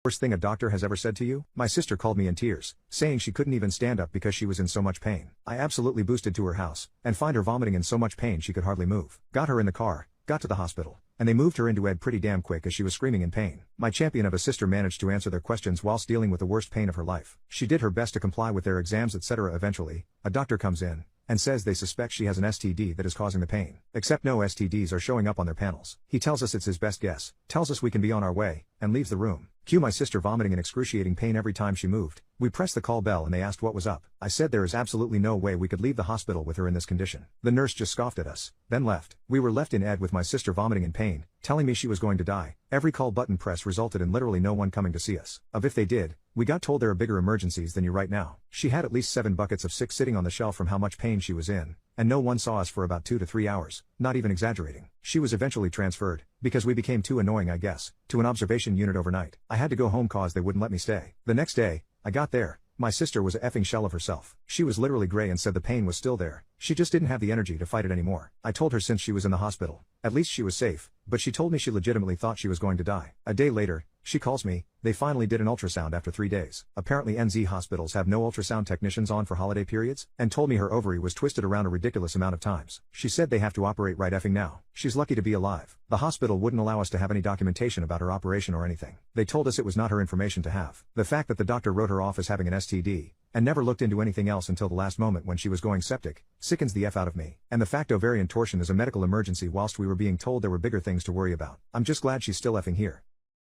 Worst thing a doctor has ever said to you? My sister called me in tears, saying she couldn't even stand up because she was in so much pain. I absolutely boosted to her house, and find her vomiting in so much pain she could hardly move. Got her in the car, got to the hospital, and they moved her into Ed pretty damn quick as she was screaming in pain. My champion of a sister managed to answer their questions whilst dealing with the worst pain of her life. She did her best to comply with their exams etc. Eventually, a doctor comes in and says they suspect she has an STD that is causing the pain. Except no STDs are showing up on their panels. He tells us it's his best guess, tells us we can be on our way, and leaves the room. Cue my sister vomiting in excruciating pain every time she moved. We pressed the call bell and they asked what was up. I said there is absolutely no way we could leave the hospital with her in this condition. The nurse just scoffed at us, then left. We were left in Ed with my sister vomiting in pain, telling me she was going to die. Every call button press resulted in literally no one coming to see us. If they did, we got told there are bigger emergencies than you right now. She had at least 7 buckets of sick sitting on the shelf from how much pain she was in, and no one saw us for about 2 to 3 hours, not even exaggerating. She was eventually transferred, because we became too annoying I guess, to an observation unit overnight. I had to go home cause they wouldn't let me stay. The next day, I got there. My sister was a effing shell of herself. She was literally gray and said the pain was still there. She just didn't have the energy to fight it anymore. I told her since she was in the hospital, at least she was safe, but she told me she legitimately thought she was going to die. A day later, she calls me, they finally did an ultrasound after 3 days. Apparently NZ hospitals have no ultrasound technicians on for holiday periods, and told me her ovary was twisted around a ridiculous amount of times. She said they have to operate right effing now. She's lucky to be alive. The hospital wouldn't allow us to have any documentation about her operation or anything. They told us it was not her information to have. The fact that the doctor wrote her off as having an STD, and never looked into anything else until the last moment when she was going septic, sickens the F out of me. And the fact ovarian torsion is a medical emergency whilst we were being told there were bigger things to worry about. I'm just glad she's still effing here.